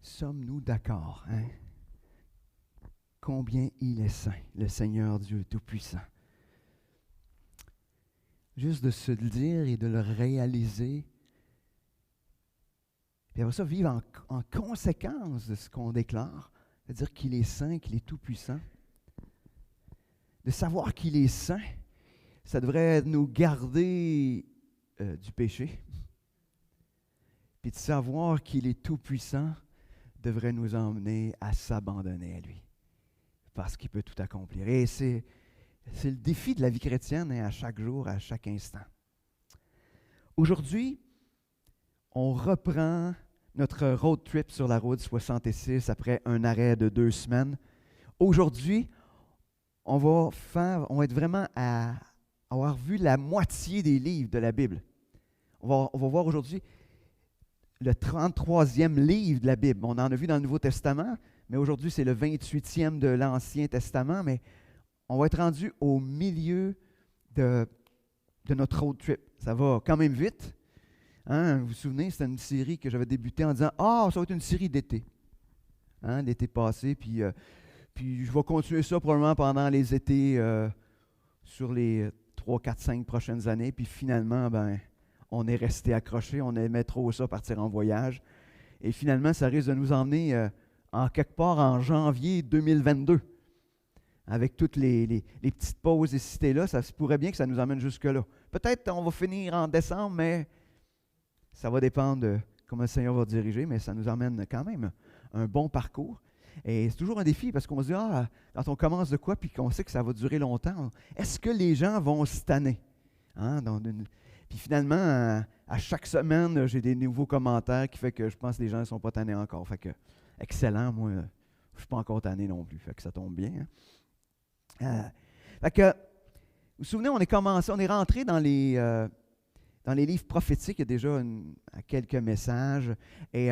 Sommes-nous d'accord, hein? Combien il est saint, le Seigneur Dieu Tout-Puissant. Juste de se le dire et de le réaliser. Puis après ça, vivre en conséquence de ce qu'on déclare. C'est-à-dire qu'il est saint, qu'il est Tout-Puissant. De savoir qu'il est saint, ça devrait nous garder du péché. Puis de savoir qu'il est Tout-Puissant devrait nous emmener à s'abandonner à lui. Parce qu'il peut tout accomplir. Et c'est le défi de la vie chrétienne, hein, à chaque jour, à chaque instant. Aujourd'hui, on reprend notre road trip sur la route 66 après un arrêt de 2 semaines. Aujourd'hui, on va être vraiment à avoir vu la moitié des livres de la Bible. On va voir aujourd'hui le 33e livre de la Bible. On en a vu dans le Nouveau Testament, mais aujourd'hui, c'est le 28e de l'Ancien Testament, mais on va être rendu au milieu de notre road trip. Ça va quand même vite. Hein? Vous vous souvenez, c'était une série que j'avais débutée en disant « Ah, ça va être une série d'été. Hein? » L'été passé, puis je vais continuer ça probablement pendant les étés sur les 3, 4, 5 prochaines années. Puis finalement, on est resté accroché. On aimait trop ça, partir en voyage. Et finalement, ça risque de nous emmener en quelque part en janvier 2022. Avec toutes les petites pauses ici et là, ça se pourrait bien que ça nous emmène jusque-là. Peut-être qu'on va finir en décembre, mais ça va dépendre de comment le Seigneur va diriger, mais ça nous emmène quand même un bon parcours. Et c'est toujours un défi parce qu'on se dit, quand on commence de quoi, puis qu'on sait que ça va durer longtemps, est-ce que les gens vont se tanner? Hein? Puis finalement, à chaque semaine, j'ai des nouveaux commentaires qui fait que je pense que les gens ne sont pas tannés encore. Fait que, excellent, moi, je ne suis pas encore tanné non plus, fait que ça tombe bien. Hein? Fait que, vous vous souvenez, on est rentré dans les livres prophétiques, il y a déjà quelques messages, et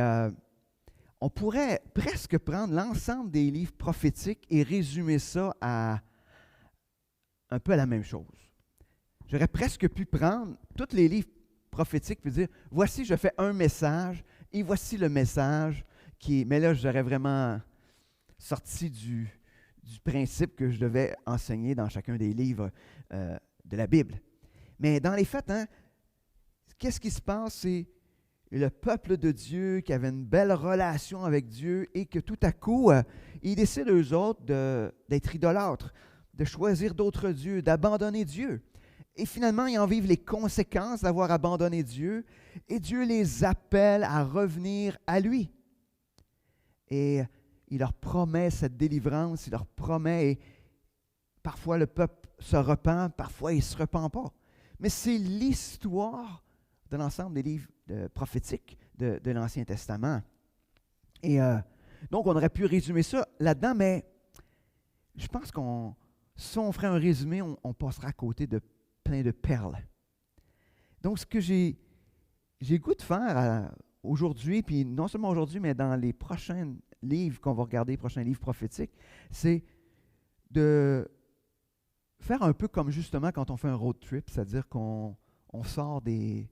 on pourrait presque prendre l'ensemble des livres prophétiques et résumer ça un peu à la même chose. J'aurais presque pu prendre tous les livres prophétiques et dire, voici, je fais un message, et voici le message qui est... Mais là, j'aurais vraiment sorti du principe que je devais enseigner dans chacun des livres de la Bible. Mais dans les faits, hein, qu'est-ce qui se passe? C'est le peuple de Dieu qui avait une belle relation avec Dieu et que tout à coup, ils décident eux autres d'être idolâtres, de choisir d'autres dieux, d'abandonner Dieu. Et finalement, ils en vivent les conséquences d'avoir abandonné Dieu et Dieu les appelle à revenir à lui. Et il leur promet cette délivrance, il leur promet, et parfois le peuple se repent, parfois il ne se repent pas. Mais c'est l'histoire de l'ensemble des livres prophétiques de l'Ancien Testament. Et donc, on aurait pu résumer ça là-dedans, mais je pense si on ferait un résumé, on passera à côté de plein de perles. Donc, ce que j'ai goût de faire aujourd'hui, puis non seulement aujourd'hui, mais dans les prochains livres qu'on va regarder, les prochains livres prophétiques, c'est de faire un peu comme justement quand on fait un road trip, c'est-à-dire qu'on sort des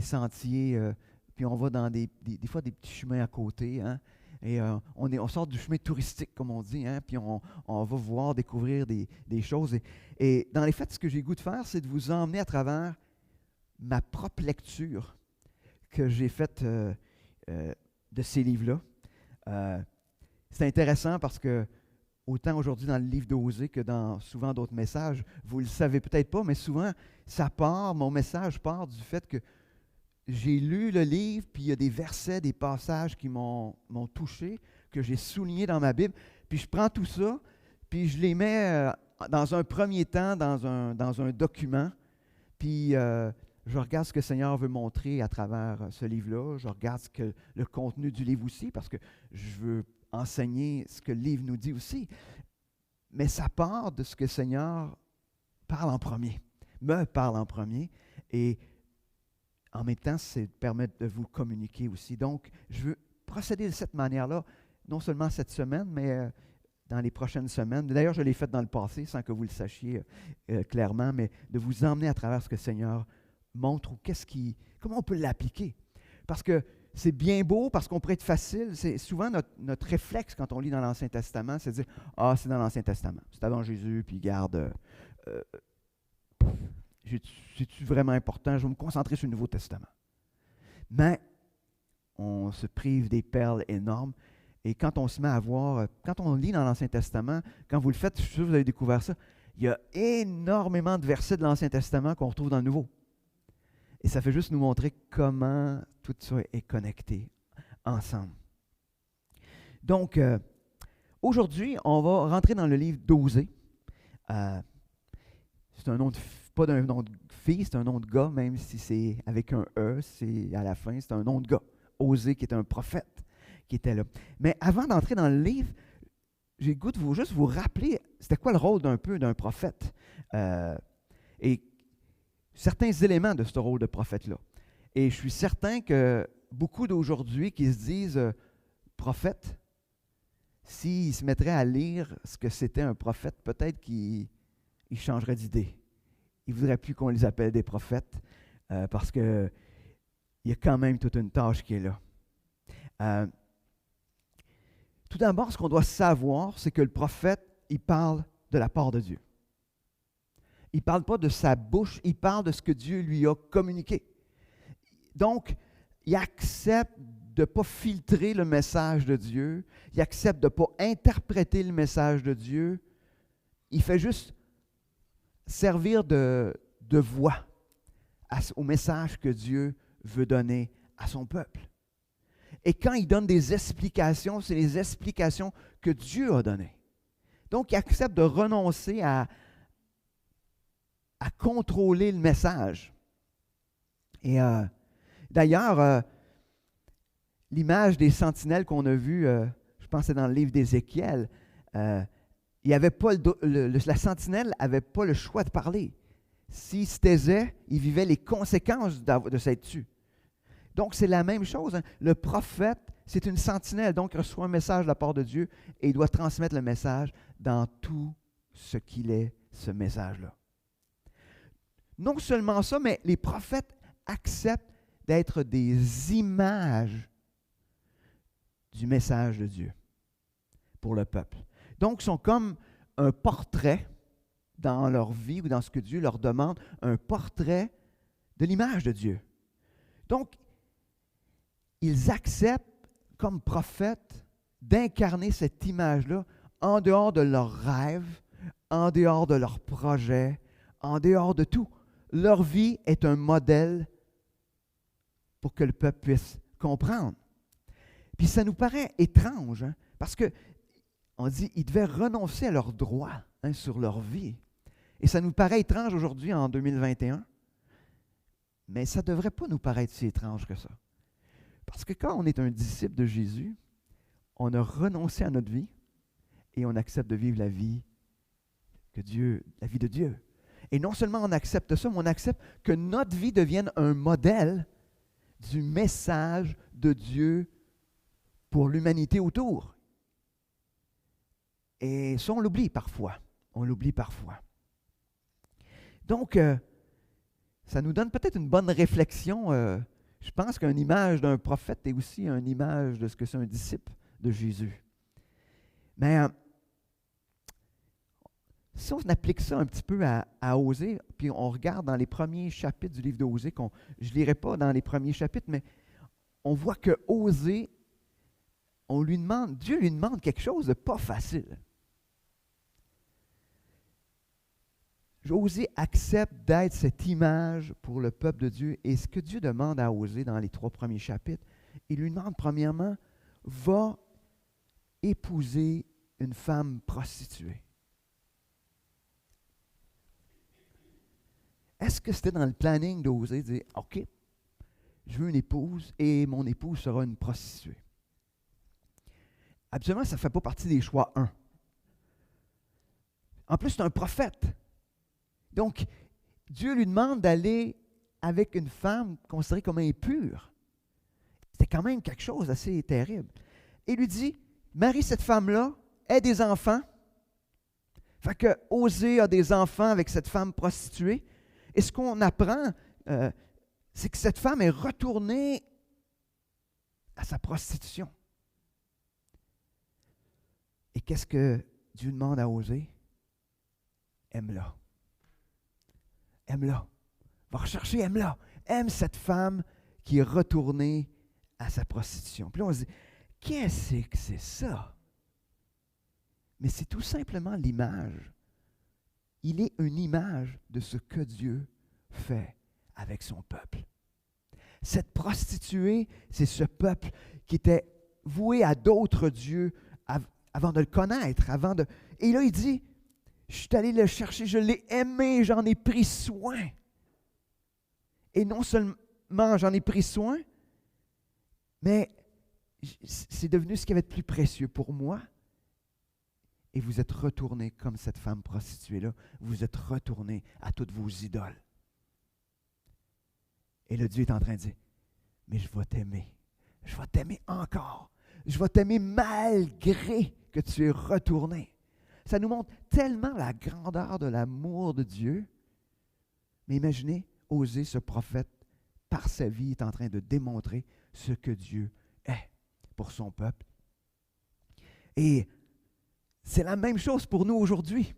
sentiers, puis on va dans des fois des petits chemins à côté, hein, et on sort du chemin touristique, comme on dit, hein, puis on va voir, découvrir des choses. Et dans les faits, ce que j'ai goût de faire, c'est de vous emmener à travers ma propre lecture que j'ai faite de ces livres-là. C'est intéressant parce que autant aujourd'hui dans le livre d'Osée que dans souvent d'autres messages, vous ne le savez peut-être pas, mais souvent, mon message part du fait que j'ai lu le livre, puis il y a des versets, des passages qui m'ont touché, que j'ai soulignés dans ma Bible, puis je prends tout ça, puis je les mets dans un premier temps dans un document, puis je regarde ce que le Seigneur veut montrer à travers ce livre-là, je regarde le contenu du livre aussi, parce que je veux enseigner ce que le livre nous dit aussi. Mais ça part de ce que le Seigneur me parle en premier, et en même temps, c'est permettre de vous communiquer aussi. Donc, je veux procéder de cette manière-là, non seulement cette semaine, mais dans les prochaines semaines. D'ailleurs, je l'ai fait dans le passé, sans que vous le sachiez clairement, mais de vous emmener à travers ce que le Seigneur montre ou comment on peut l'appliquer. Parce que c'est bien beau parce qu'on pourrait être facile. C'est souvent notre réflexe quand on lit dans l'Ancien Testament, c'est de dire « Ah, c'est dans l'Ancien Testament. C'est avant Jésus, puis garde, c'est-tu vraiment important? Je vais me concentrer sur le Nouveau Testament. » Mais on se prive des perles énormes. Et quand on se met à voir, quand on lit dans l'Ancien Testament, quand vous le faites, je suis sûr que vous avez découvert ça, il y a énormément de versets de l'Ancien Testament qu'on retrouve dans le Nouveau. Et ça fait juste nous montrer comment tout ça est connecté ensemble. Donc, aujourd'hui, on va rentrer dans le livre d'Osée. C'est un nom pas d'un nom de fille, c'est un nom de gars, même si c'est avec un E, c'est à la fin, c'est un nom de gars. Osée, qui est un prophète, qui était là. Mais avant d'entrer dans le livre, j'ai le goût de juste vous rappeler, c'était quoi le rôle d'un prophète? Et certains éléments de ce rôle de prophète-là. Et je suis certain que beaucoup d'aujourd'hui qui se disent prophètes, s'ils se mettraient à lire ce que c'était un prophète, peut-être qu'ils changeraient d'idée. Ils ne voudraient plus qu'on les appelle des prophètes parce qu'il y a quand même toute une tâche qui est là. Tout d'abord, ce qu'on doit savoir, c'est que le prophète, il parle de la part de Dieu. Il ne parle pas de sa bouche, il parle de ce que Dieu lui a communiqué. Donc, il accepte de ne pas filtrer le message de Dieu, il accepte de ne pas interpréter le message de Dieu, il fait juste servir de voix au message que Dieu veut donner à son peuple. Et quand il donne des explications, c'est les explications que Dieu a données. Donc, il accepte de renoncer à contrôler le message. Et d'ailleurs, l'image des sentinelles qu'on a vue, je pense que c'est dans le livre d'Ézéchiel, il y avait pas la sentinelle n'avait pas le choix de parler. S'il se taisait, il vivait les conséquences de s'être tué. Donc, c'est la même chose. Hein. Le prophète, c'est une sentinelle, donc il reçoit un message de la part de Dieu et il doit transmettre le message dans tout ce qu'il est, ce message-là. Non seulement ça, mais les prophètes acceptent d'être des images du message de Dieu pour le peuple. Donc, ils sont comme un portrait dans leur vie ou dans ce que Dieu leur demande, un portrait de l'image de Dieu. Donc, ils acceptent comme prophètes d'incarner cette image-là en dehors de leurs rêves, en dehors de leurs projets, en dehors de tout. Leur vie est un modèle pour que le peuple puisse comprendre. Puis ça nous paraît étrange, hein, parce qu'on dit qu'ils devaient renoncer à leurs droits sur leur vie. Et ça nous paraît étrange aujourd'hui, en 2021, mais ça ne devrait pas nous paraître si étrange que ça. Parce que quand on est un disciple de Jésus, on a renoncé à notre vie et on accepte de vivre la vie de Dieu. Et non seulement on accepte ça, mais on accepte que notre vie devienne un modèle du message de Dieu pour l'humanité autour. Et ça, on l'oublie parfois. Donc, ça nous donne peut-être une bonne réflexion. Je pense qu'une image d'un prophète est aussi une image de ce que c'est un disciple de Jésus. Mais si on applique ça un petit peu à Osée, puis on regarde dans les premiers chapitres du livre d'Osée, je ne lirai pas dans les premiers chapitres, mais on voit que Osée, Dieu lui demande quelque chose de pas facile. Osée accepte d'être cette image pour le peuple de Dieu. Et ce que Dieu demande à Osée dans les 3 premiers chapitres, il lui demande premièrement, va épouser une femme prostituée. Est-ce que c'était dans le planning d'Osée de dire, OK, je veux une épouse et mon épouse sera une prostituée? Absolument, ça ne fait pas partie des choix 1. En plus, c'est un prophète. Donc, Dieu lui demande d'aller avec une femme considérée comme impure. C'était quand même quelque chose d'assez terrible. Et il lui dit, marie cette femme-là, aie des enfants. Fait que Osée a des enfants avec cette femme prostituée. Et ce qu'on apprend, c'est que cette femme est retournée à sa prostitution. Et qu'est-ce que Dieu demande à Osée? Aime-la. Aime-la. Va rechercher, aime-la. Aime cette femme qui est retournée à sa prostitution. Puis là, on se dit, qu'est-ce que c'est ça? Mais c'est tout simplement l'image. Il est une image de ce que Dieu fait avec son peuple. Cette prostituée, c'est ce peuple qui était voué à d'autres dieux avant de le connaître. Et là, il dit, je suis allé le chercher, je l'ai aimé, j'en ai pris soin. Et non seulement j'en ai pris soin, mais c'est devenu ce qui avait de plus précieux pour moi. Et vous êtes retournés comme cette femme prostituée-là. Vous êtes retournés à toutes vos idoles. Et le Dieu est en train de dire, mais je vais t'aimer. Je vais t'aimer encore. Je vais t'aimer malgré que tu es retourné. Ça nous montre tellement la grandeur de l'amour de Dieu. Mais imaginez, Osée, ce prophète, par sa vie, est en train de démontrer ce que Dieu est pour son peuple. Et c'est la même chose pour nous aujourd'hui.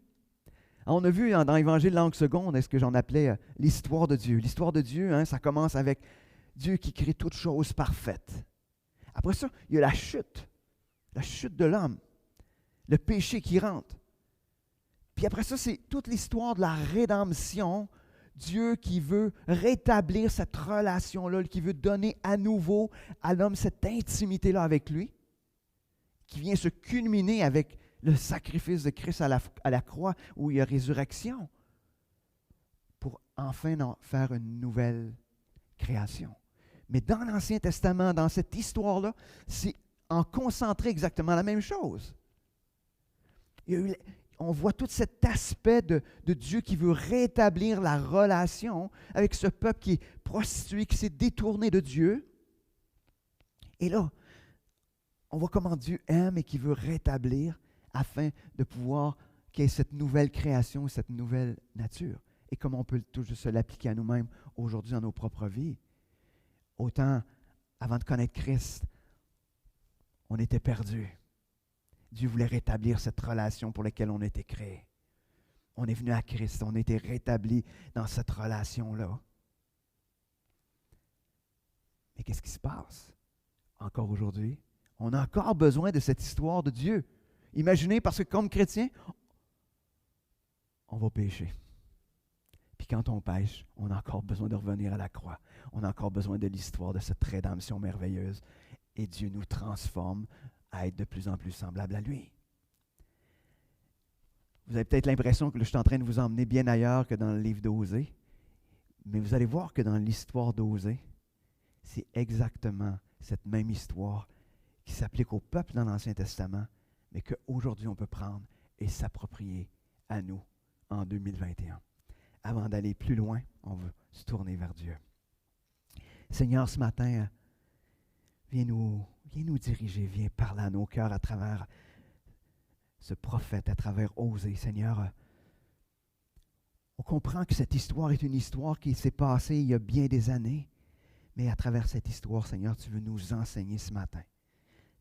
On a vu dans l'Évangile langue seconde, est-ce que j'en appelais l'histoire de Dieu. L'histoire de Dieu, ça commence avec Dieu qui crée toutes choses parfaites. Après ça, il y a la chute de l'homme, le péché qui rentre. Puis après ça, c'est toute l'histoire de la rédemption. Dieu qui veut rétablir cette relation-là, qui veut donner à nouveau à l'homme cette intimité-là avec lui, qui vient se culminer avec le sacrifice de Christ à la croix où il y a résurrection, pour enfin en faire une nouvelle création. Mais dans l'Ancien Testament, dans cette histoire-là, c'est en concentré exactement la même chose. On voit tout cet aspect de Dieu qui veut rétablir la relation avec ce peuple qui est prostitué, qui s'est détourné de Dieu. Et là, on voit comment Dieu aime et qui veut rétablir afin de pouvoir qu'il y ait cette nouvelle création, cette nouvelle nature. Et comment on peut tout juste se l'appliquer à nous-mêmes aujourd'hui dans nos propres vies. Autant, avant de connaître Christ, on était perdus. Dieu voulait rétablir cette relation pour laquelle on était créé. On est venu à Christ, on a été rétabli dans cette relation-là. Mais qu'est-ce qui se passe encore aujourd'hui? On a encore besoin de cette histoire de Dieu. Imaginez, parce que comme chrétien, on va pécher. Puis quand on pêche, on a encore besoin de revenir à la croix. On a encore besoin de l'histoire de cette rédemption merveilleuse. Et Dieu nous transforme à être de plus en plus semblable à lui. Vous avez peut-être l'impression que je suis en train de vous emmener bien ailleurs que dans le livre d'Osée, mais vous allez voir que dans l'histoire d'Osée, c'est exactement cette même histoire qui s'applique au peuple dans l'Ancien Testament, mais qu'aujourd'hui on peut prendre et s'approprier à nous en 2021. Avant d'aller plus loin, on veut se tourner vers Dieu. Seigneur, ce matin, viens nous diriger, viens parler à nos cœurs à travers ce prophète, à travers Osée. Seigneur, on comprend que cette histoire est une histoire qui s'est passée il y a bien des années, mais à travers cette histoire, Seigneur, tu veux nous enseigner ce matin.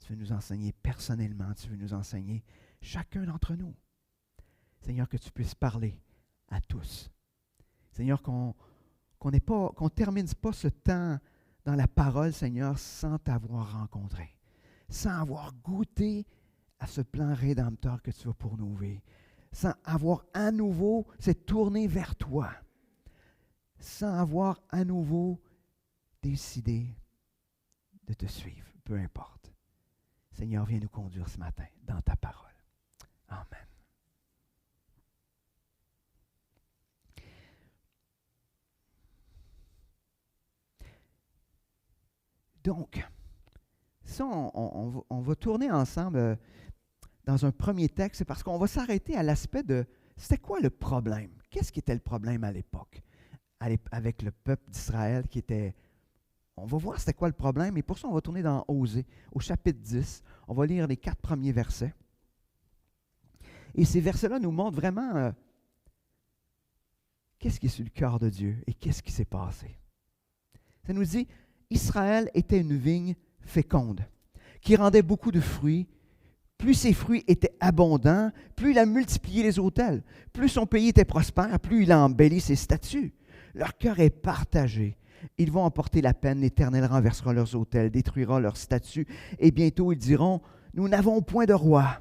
Tu veux nous enseigner personnellement, tu veux nous enseigner chacun d'entre nous. Seigneur, que tu puisses parler à tous. Seigneur, qu'on ne termine pas ce temps dans la parole, Seigneur, sans t'avoir rencontré, sans avoir goûté à ce plan rédempteur que tu as pour nous vivre, sans avoir à nouveau s'être tourné vers toi, sans avoir à nouveau décidé de te suivre, peu importe. Seigneur, viens nous conduire ce matin dans ta parole. Amen. Donc, ça, on va tourner ensemble dans un premier texte, c'est parce qu'on va s'arrêter à l'aspect de c'était quoi le problème? Qu'est-ce qui était le problème à l'époque avec le peuple d'Israël qui était... On va voir c'était quoi le problème, et pour ça, on va tourner dans Osée, au chapitre 10. On va lire les 4 premiers versets. Et ces versets-là nous montrent vraiment qu'est-ce qui est sur le cœur de Dieu et qu'est-ce qui s'est passé. Ça nous dit, Israël était une vigne féconde, qui rendait beaucoup de fruits. Plus ses fruits étaient abondants, plus il a multiplié les autels. Plus son pays était prospère, plus il a embelli ses statues. Leur cœur est partagé. Ils vont emporter la peine, l'Éternel renversera leurs autels, détruira leurs statues, et bientôt ils diront, « Nous n'avons point de roi,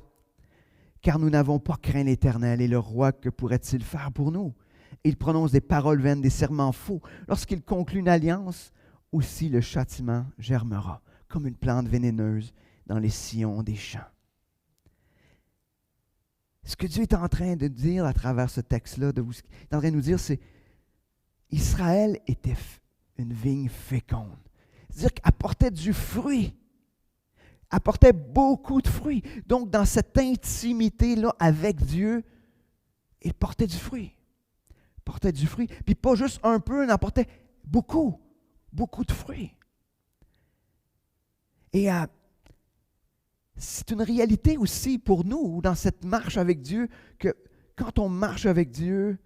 car nous n'avons pas craint l'Éternel, et le roi, que pourrait-il faire pour nous? » Il prononce des paroles vaines, des serments faux. Lorsqu'il conclut une alliance, aussi le châtiment germera, comme une plante vénéneuse dans les sillons des champs. Ce que Dieu est en train de dire à travers ce texte-là, il est en train de nous dire, c'est Israël était une vigne féconde. C'est-à-dire qu'elle apportait du fruit. Apportait beaucoup de fruits. Donc, dans cette intimité-là avec Dieu, il portait du fruit. Portait du fruit. Puis pas juste un peu, il en portait beaucoup. Beaucoup de fruits. Et c'est une réalité aussi pour nous, dans cette marche avec Dieu, que quand on marche avec Dieu,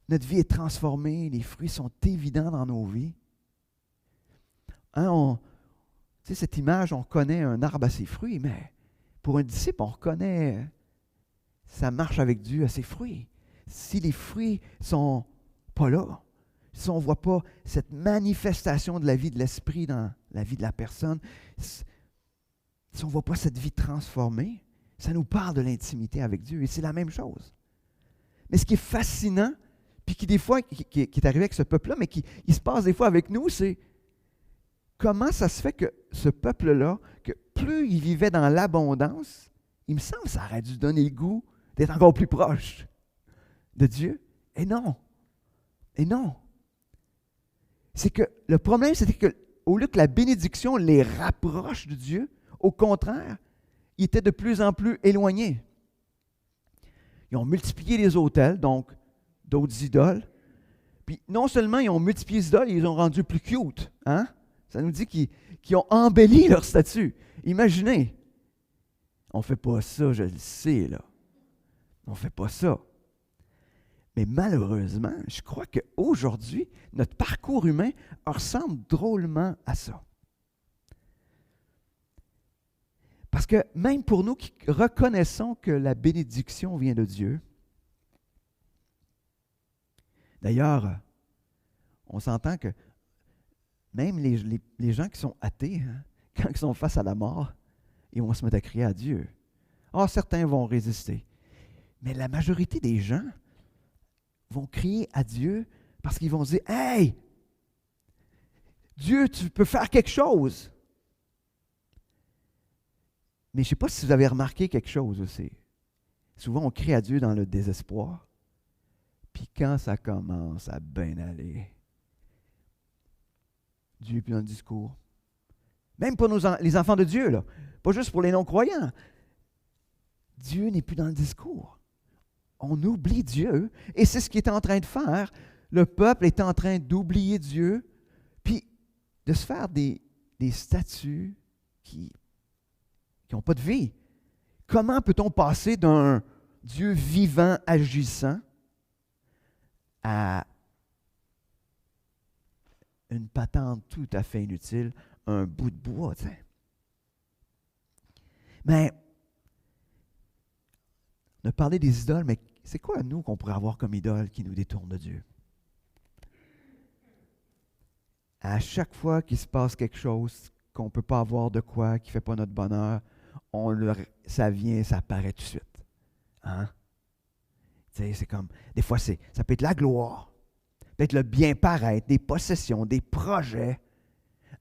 notre vie est transformée, les fruits sont évidents dans nos vies. Hein, tu sais, cette image, on connaît un arbre à ses fruits, mais pour un disciple, on reconnaît sa marche avec Dieu à ses fruits. Si les fruits ne sont pas là, si on ne voit pas cette manifestation de la vie de l'esprit dans la vie de la personne, si on ne voit pas cette vie transformée, ça nous parle de l'intimité avec Dieu. Et c'est la même chose. Mais ce qui est fascinant, puis qui des fois, qui est arrivé avec ce peuple-là, mais qui se passe des fois avec nous, c'est comment ça se fait que ce peuple-là, que plus il vivait dans l'abondance, il me semble que ça aurait dû donner le goût d'être encore plus proche de Dieu. Et non. Et non. C'est que le problème, c'était qu'au lieu que la bénédiction les rapproche de Dieu, au contraire, ils étaient de plus en plus éloignés. Ils ont multiplié les autels, donc d'autres idoles. Puis non seulement ils ont multiplié les idoles, ils les ont rendus plus cute. Hein? Ça nous dit qu'ils ont embelli leur statut. Imaginez. On ne fait pas ça, je le sais, là. On ne fait pas ça. Mais malheureusement, je crois qu'aujourd'hui, notre parcours humain ressemble drôlement à ça. Parce que même pour nous qui reconnaissons que la bénédiction vient de Dieu, d'ailleurs, on s'entend que même les gens qui sont athées, hein, quand ils sont face à la mort, ils vont se mettre à crier à Dieu. Ah, certains vont résister. Mais la majorité des gens vont crier à Dieu parce qu'ils vont se dire, « Hey, Dieu, tu peux faire quelque chose. » Mais je ne sais pas si vous avez remarqué quelque chose aussi. Souvent, on crie à Dieu dans le désespoir. Puis quand ça commence à bien aller, Dieu n'est plus dans le discours. Même pour les enfants de Dieu, là. Pas juste pour les non-croyants. Dieu n'est plus dans le discours. On oublie Dieu. Et c'est ce qu'il est en train de faire. Le peuple est en train d'oublier Dieu, puis de se faire des statues qui n'ont pas de vie. Comment peut-on passer d'un Dieu vivant, agissant, à une patente tout à fait inutile, un bout de bois, tu sais. Mais, on a parlé des idoles, mais c'est quoi, nous, qu'on pourrait avoir comme idole qui nous détourne de Dieu? À chaque fois qu'il se passe quelque chose qu'on ne peut pas avoir de quoi, qui ne fait pas notre bonheur, ça vient, ça apparaît tout de suite. Hein? Tu sais, c'est comme, des fois, ça peut être la gloire, peut-être le bien paraître, des possessions, des projets.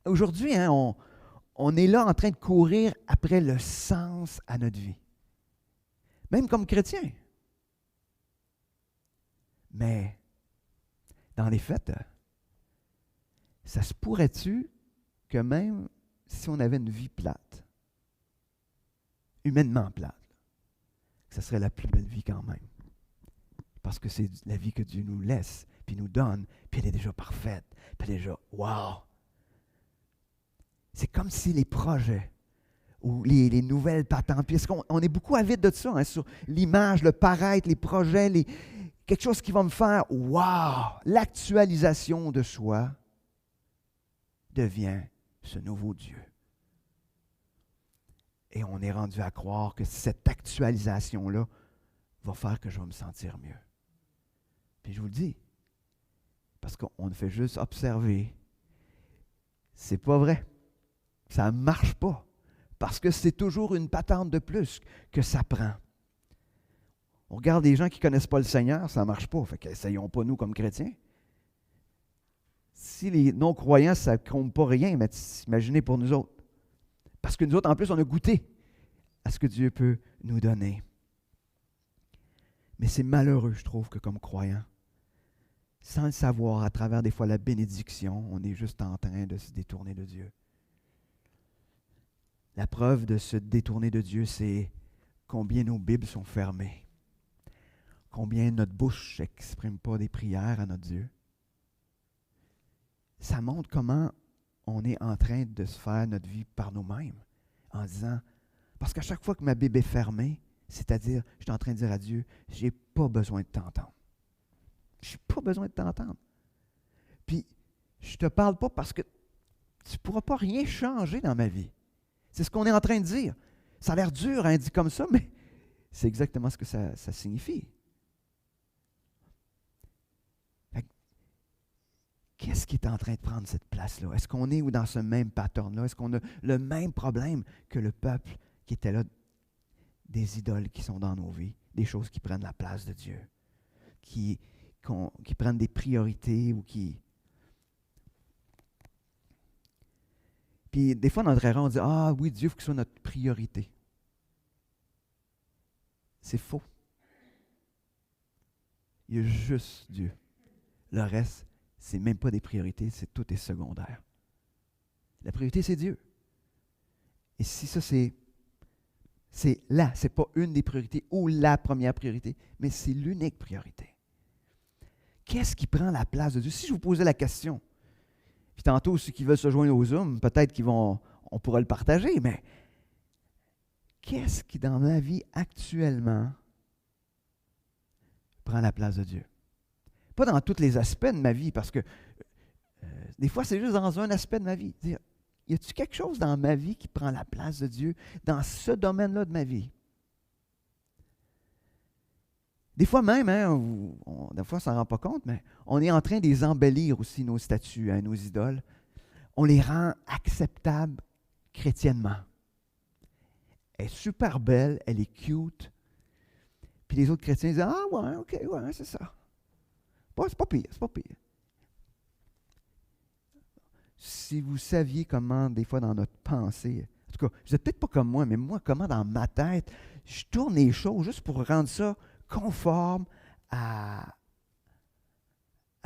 Aujourd'hui, hein, on est là en train de courir après le sens à notre vie. Même comme chrétien. Mais, dans les faits, ça se pourrait-tu que même si on avait une vie plate, humainement plate, ça serait la plus belle vie quand même. Parce que c'est la vie que Dieu nous laisse, puis nous donne, puis elle est déjà parfaite, puis elle est déjà, wow! C'est comme si les projets ou les nouvelles patentes, puis on est beaucoup avide de ça, hein, sur l'image, le paraître, les projets, quelque chose qui va me faire, wow! L'actualisation de soi devient ce nouveau Dieu. Et on est rendu à croire que cette actualisation-là va faire que je vais me sentir mieux. Puis je vous le dis, parce qu'on fait juste observer. C'est pas vrai. Ça ne marche pas. Parce que c'est toujours une patente de plus que ça prend. On regarde les gens qui ne connaissent pas le Seigneur, ça ne marche pas. Fait qu'essayons pas nous comme chrétiens. Si les non-croyants, ça ne compte pas rien, mais imaginez pour nous autres. Parce que nous autres, en plus, on a goûté à ce que Dieu peut nous donner. Mais c'est malheureux, je trouve, que comme croyants, sans le savoir, à travers des fois la bénédiction, on est juste en train de se détourner de Dieu. La preuve de se détourner de Dieu, c'est combien nos Bibles sont fermées. Combien notre bouche n'exprime pas des prières à notre Dieu. Ça montre comment on est en train de se faire notre vie par nous-mêmes, en disant, parce qu'à chaque fois que ma Bible est fermée, c'est-à-dire, je suis en train de dire à Dieu, je n'ai pas besoin de t'entendre. Je n'ai pas besoin de t'entendre. Puis, je ne te parle pas parce que tu ne pourras pas rien changer dans ma vie. C'est ce qu'on est en train de dire. Ça a l'air dur, hein, dit comme ça, mais c'est exactement ce que ça signifie. Qu'est-ce qui est en train de prendre cette place-là? Est-ce qu'on est dans ce même pattern-là? Est-ce qu'on a le même problème que le peuple qui était là, des idoles qui sont dans nos vies, des choses qui prennent la place de Dieu, qui prennent des priorités ou qui... Puis des fois, dans notre erreur, on dit « Ah oui, Dieu, il faut qu'il soit notre priorité. » C'est faux. Il y a juste Dieu. Le reste, c'est même pas des priorités, tout est secondaire. La priorité, c'est Dieu. Et si ça, c'est là, c'est pas une des priorités ou la première priorité, mais c'est l'unique priorité. Qu'est-ce qui prend la place de Dieu? Si je vous posais la question, puis tantôt, ceux qui veulent se joindre au Zoom, peut-être on pourra le partager, mais qu'est-ce qui, dans ma vie actuellement, prend la place de Dieu? Pas dans tous les aspects de ma vie, parce que des fois, c'est juste dans un aspect de ma vie. Dire, y a-t-il quelque chose dans ma vie qui prend la place de Dieu dans ce domaine-là de ma vie? Des fois même, hein, des fois, on ne s'en rend pas compte, mais on est en train de les embellir aussi, nos statues, hein, nos idoles. On les rend acceptables chrétiennement. Elle est super belle, elle est cute. Puis les autres chrétiens disent « Ah ouais, ok, ouais, c'est ça. Ouais, c'est pas pire, c'est pas pire. » Si vous saviez comment, des fois, dans notre pensée, en tout cas, vous n'êtes peut-être pas comme moi, mais moi, comment dans ma tête, je tourne les choses juste pour rendre ça conforme à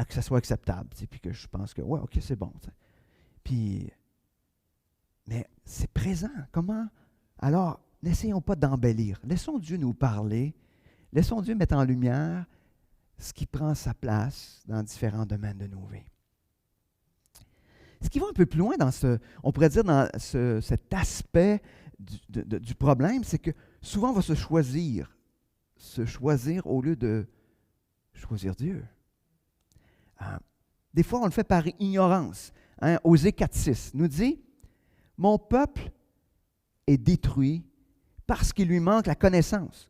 que ça soit acceptable. Puis que je pense que, ouais, ok, c'est bon. Puis, mais c'est présent. Comment? Alors, n'essayons pas d'embellir. Laissons Dieu nous parler. Laissons Dieu mettre en lumière ce qui prend sa place dans différents domaines de nos vies. Ce qui va un peu plus loin on pourrait dire dans cet aspect du problème, c'est que souvent on va se choisir au lieu de choisir Dieu. Des fois, on le fait par ignorance. Hein, Osée 4,6 nous dit « Mon peuple est détruit parce qu'il lui manque la connaissance.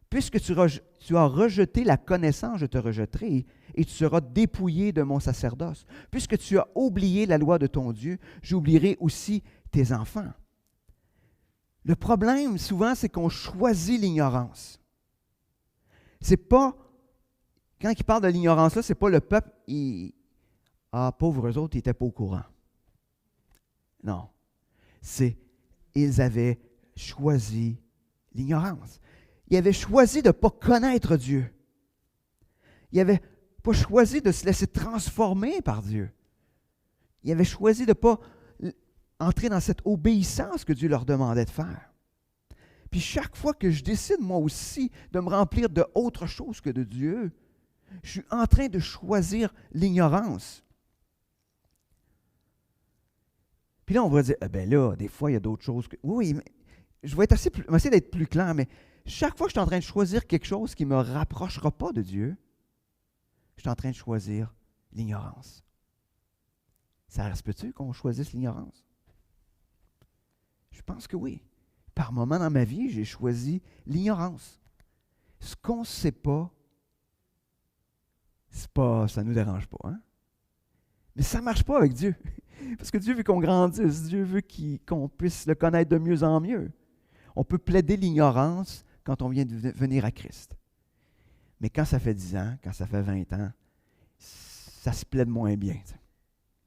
Puisque tu as rejeté la connaissance, je te rejetterai, et tu seras dépouillé de mon sacerdoce. Puisque tu as oublié la loi de ton Dieu, j'oublierai aussi tes enfants. » Le problème, souvent, c'est qu'on choisit l'ignorance. C'est pas, quand il parle de l'ignorance-là, c'est pas le peuple, pauvres autres, ils n'étaient pas au courant. Non. Ils avaient choisi l'ignorance. Ils avaient choisi de ne pas connaître Dieu. Ils n'avaient pas choisi de se laisser transformer par Dieu. Ils avaient choisi de ne pas entrer dans cette obéissance que Dieu leur demandait de faire. Puis chaque fois que je décide, moi aussi, de me remplir de autre chose que de Dieu, je suis en train de choisir l'ignorance. Puis là, on va dire, là, des fois, il y a d'autres choses que... Oui, mais je vais essayer d'être plus clair, mais chaque fois que je suis en train de choisir quelque chose qui ne me rapprochera pas de Dieu, je suis en train de choisir l'ignorance. Ça se peut-tu qu'on choisisse l'ignorance? Je pense que oui. Par moments dans ma vie, j'ai choisi l'ignorance. Ce qu'on ne sait pas, ça ne nous dérange pas. Hein? Mais ça ne marche pas avec Dieu. Parce que Dieu veut qu'on grandisse. Dieu veut qu'on puisse le connaître de mieux en mieux. On peut plaider l'ignorance quand on vient de venir à Christ. Mais quand ça fait 10 ans, quand ça fait 20 ans, ça se plaide moins bien.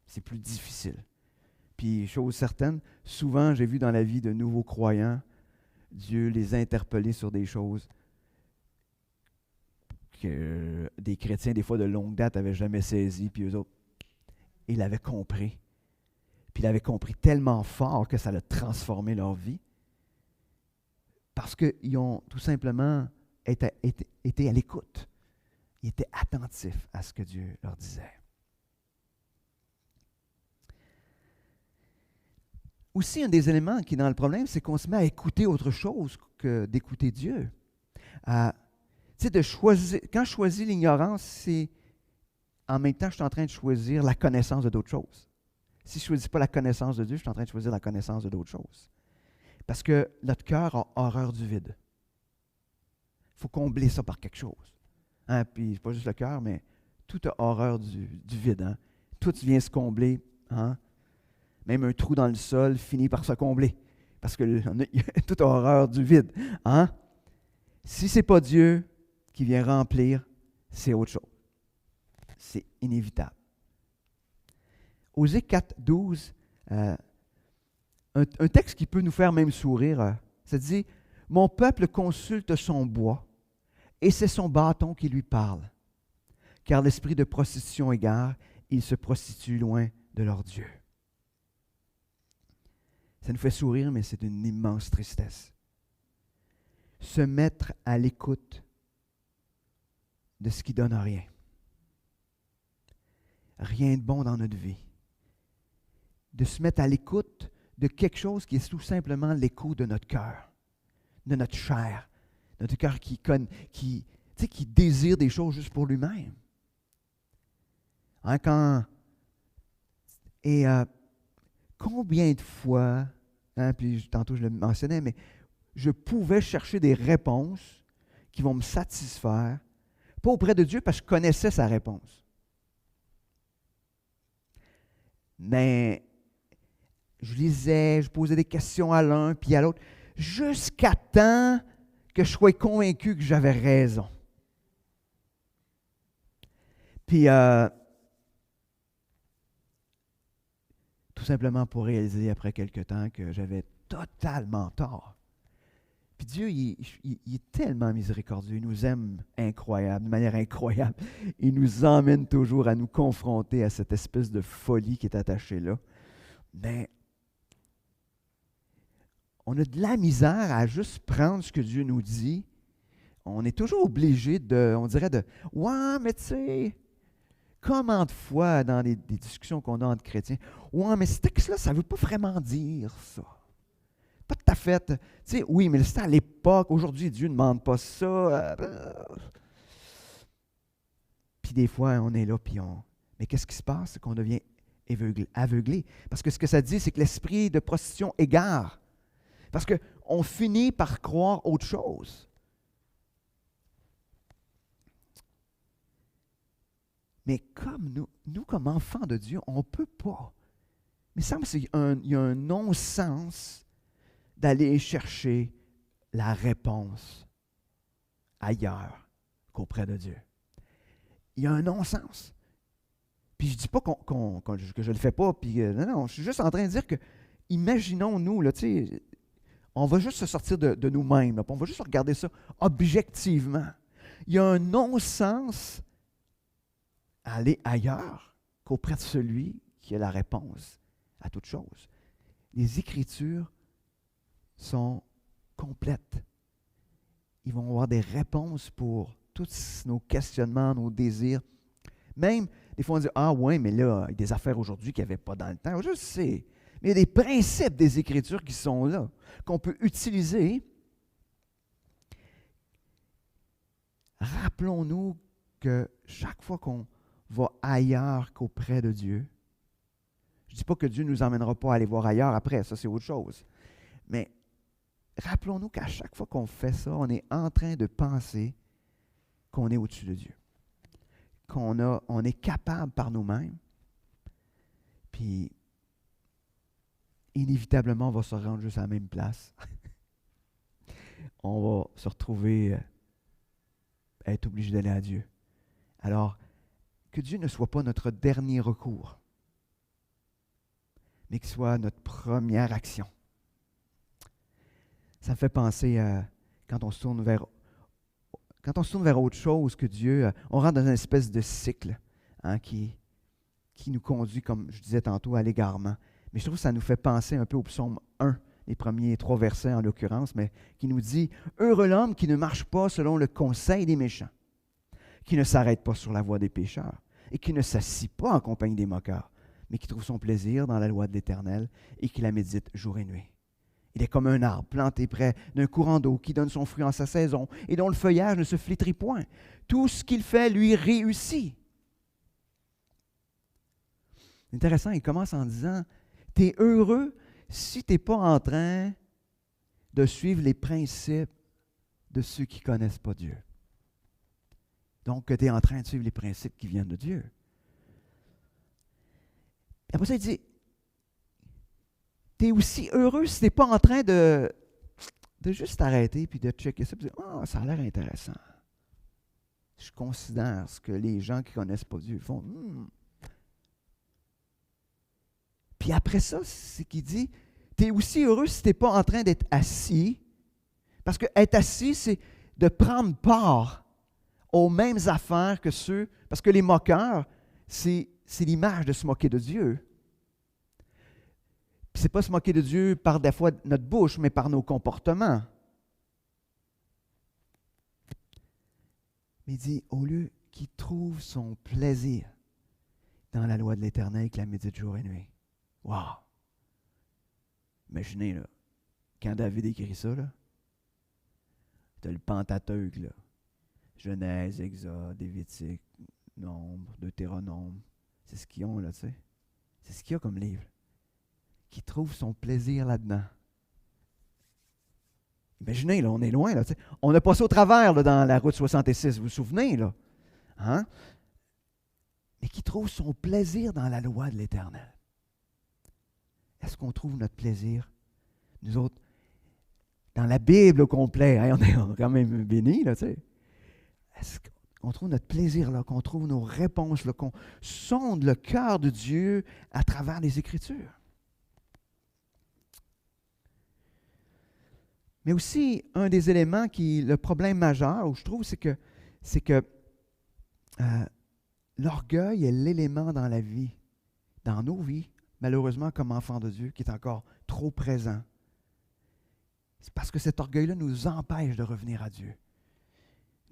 C'est plus difficile. Puis, chose certaine, souvent, j'ai vu dans la vie de nouveaux croyants, Dieu les interpeller sur des choses que des chrétiens, des fois de longue date, n'avaient jamais saisies, puis eux autres, ils l'avaient compris. Puis ils l'avaient compris tellement fort que ça a transformé leur vie. Parce qu'ils ont tout simplement été à l'écoute. Ils étaient attentifs à ce que Dieu leur disait. Aussi, un des éléments qui est dans le problème, c'est qu'on se met à écouter autre chose que d'écouter Dieu. Tu sais, quand je choisis l'ignorance, c'est en même temps, je suis en train de choisir la connaissance de d'autres choses. Si je ne choisis pas la connaissance de Dieu, je suis en train de choisir la connaissance de d'autres choses. Parce que notre cœur a horreur du vide. Il faut combler ça par quelque chose. Hein? Puis, pas juste le cœur, mais tout a horreur du vide. Hein? Tout vient se combler. Hein? Même un trou dans le sol finit par se combler. Parce que tout a horreur du vide. Hein? Si ce n'est pas Dieu qui vient remplir, c'est autre chose. C'est inévitable. Osée 4:12, un texte qui peut nous faire même sourire, ça dit « Mon peuple consulte son bois, et c'est son bâton qui lui parle. Car l'esprit de prostitution égare, ils se prostituent loin de leur Dieu. » Ça nous fait sourire, mais c'est une immense tristesse. Se mettre à l'écoute de ce qui donne rien. Rien de bon dans notre vie. De se mettre à l'écoute de quelque chose qui est tout simplement l'écho de notre cœur, de notre chair, notre cœur qui désire des choses juste pour lui-même. Hein, combien de fois, hein, puis tantôt je le mentionnais, mais je pouvais chercher des réponses qui vont me satisfaire, pas auprès de Dieu parce que je connaissais sa réponse. Mais je lisais, je posais des questions à l'un puis à l'autre, jusqu'à temps que je sois convaincu que j'avais raison. Puis, tout simplement pour réaliser après quelque temps que j'avais totalement tort. Puis Dieu, il est tellement miséricordieux, il nous aime incroyable, de manière incroyable. Il nous emmène toujours à nous confronter à cette espèce de folie qui est attachée là. Mais on a de la misère à juste prendre ce que Dieu nous dit. On est toujours obligé ouais, mais tu sais, comment de fois dans des discussions qu'on a entre chrétiens, ouais, mais ce texte-là, ça ne veut pas vraiment dire ça. Pas tout à fait. Tu sais, oui, mais c'était à l'époque. Aujourd'hui, Dieu ne demande pas ça. Puis des fois, on est là, mais qu'est-ce qui se passe? C'est qu'on devient aveuglé. Parce que ce que ça dit, c'est que l'esprit de prostitution égare. Parce qu'on finit par croire autre chose. Mais comme nous comme enfants de Dieu, on ne peut pas. Mais il semble qu'il y a un non-sens d'aller chercher la réponse ailleurs qu'auprès de Dieu. Il y a un non-sens. Puis je ne dis pas que je ne le fais pas, puis non, je suis juste en train de dire que, imaginons-nous, là, tu sais, on va juste se sortir de nous-mêmes, là, on va juste regarder ça objectivement. Il y a un non-sens à aller ailleurs qu'auprès de celui qui a la réponse à toute chose. Les Écritures sont complètes. Ils vont avoir des réponses pour tous nos questionnements, nos désirs. Même, des fois, on dit « Ah ouais, mais là, il y a des affaires aujourd'hui qu'il n'y avait pas dans le temps. » Je sais. Mais il y a des principes des Écritures qui sont là, qu'on peut utiliser. Rappelons-nous que chaque fois qu'on va ailleurs qu'auprès de Dieu, je ne dis pas que Dieu ne nous emmènera pas à aller voir ailleurs après, ça c'est autre chose. Mais rappelons-nous qu'à chaque fois qu'on fait ça, on est en train de penser qu'on est au-dessus de Dieu. On est capable par nous-mêmes. Puis, inévitablement, on va se rendre juste à la même place. On va se retrouver être obligé d'aller à Dieu. Alors, que Dieu ne soit pas notre dernier recours, mais qu'il soit notre première action. Ça me fait penser à quand on se tourne vers autre chose que Dieu, on rentre dans une espèce de cycle qui nous conduit, comme je disais tantôt, à l'égarement. Mais je trouve que ça nous fait penser un peu au psaume 1, les premiers 3 versets en l'occurrence, mais qui nous dit « Heureux l'homme qui ne marche pas selon le conseil des méchants, qui ne s'arrête pas sur la voie des pécheurs et qui ne s'assit pas en compagnie des moqueurs, mais qui trouve son plaisir dans la loi de l'Éternel et qui la médite jour et nuit. Il est comme un arbre planté près d'un courant d'eau qui donne son fruit en sa saison et dont le feuillage ne se flétrit point. Tout ce qu'il fait lui réussit. » Intéressant, il commence en disant « Tu es heureux si tu n'es pas en train de suivre les principes de ceux qui ne connaissent pas Dieu. » Donc, que tu es en train de suivre les principes qui viennent de Dieu. Et après ça, il dit tu es aussi heureux si tu n'es pas en train de juste t'arrêter puis de checker ça et de dire « Ah, ça a l'air intéressant. » Je considère ce que les gens qui ne connaissent pas Dieu font. Puis après ça, c'est qu'il dit, tu es aussi heureux si tu n'es pas en train d'être assis, parce que être assis, c'est de prendre part aux mêmes affaires que ceux, parce que les moqueurs, c'est l'image de se moquer de Dieu. Puis c'est pas se moquer de Dieu par des fois notre bouche, mais par nos comportements. Mais il dit, au lieu qu'il trouve son plaisir dans la loi de l'Éternel, qu'il la médite jour et nuit. Wow! Imaginez, là, quand David écrit ça, là, tu as le Pentateuque, là. Genèse, Exode, Lévitique, Nombre, Deutéronome. C'est ce qu'ils ont, là, tu sais. C'est ce qu'il y a comme livre. Qui trouve son plaisir là-dedans. Imaginez, là, on est loin, là, tu sais. On a passé au travers, là, dans la route 66, vous vous souvenez, là? Hein? Mais qui trouve son plaisir dans la loi de l'Éternel. Est-ce qu'on trouve notre plaisir, nous autres, dans la Bible au complet? Hein, on est quand même bénis, là, tu sais. Est-ce qu'on trouve notre plaisir là, qu'on trouve nos réponses là, qu'on sonde le cœur de Dieu à travers les Écritures? Mais aussi, un des éléments le problème majeur, où je trouve, c'est que l'orgueil est l'élément dans la vie, dans nos vies, malheureusement comme enfants de Dieu, qui est encore trop présent. C'est parce que cet orgueil-là nous empêche de revenir à Dieu,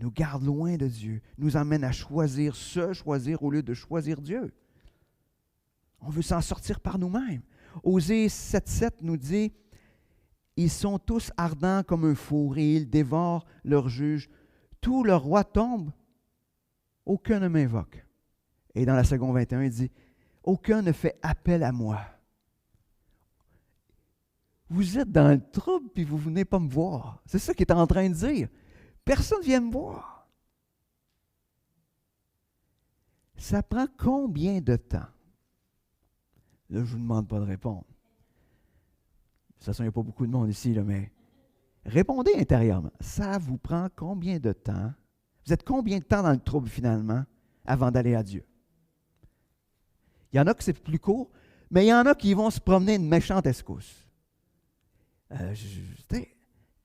nous garde loin de Dieu, nous amène à choisir au lieu de choisir Dieu. On veut s'en sortir par nous-mêmes. Osée 7,7 nous dit « Ils sont tous ardents comme un four et ils dévorent leurs juges. Tous leurs rois tombent, aucun ne m'invoque. » Et dans la seconde 21, il dit « Aucun ne fait appel à moi. » Vous êtes dans le trouble puis vous ne venez pas me voir. C'est ça qu'il est en train de dire. Personne ne vient me voir. Ça prend combien de temps? Là, je ne vous demande pas de répondre. De toute façon, il n'y a pas beaucoup de monde ici, là, mais répondez intérieurement. Ça vous prend combien de temps? Vous êtes combien de temps dans le trouble finalement avant d'aller à Dieu? Il y en a qui c'est plus court, mais il y en a qui vont se promener une méchante escousse.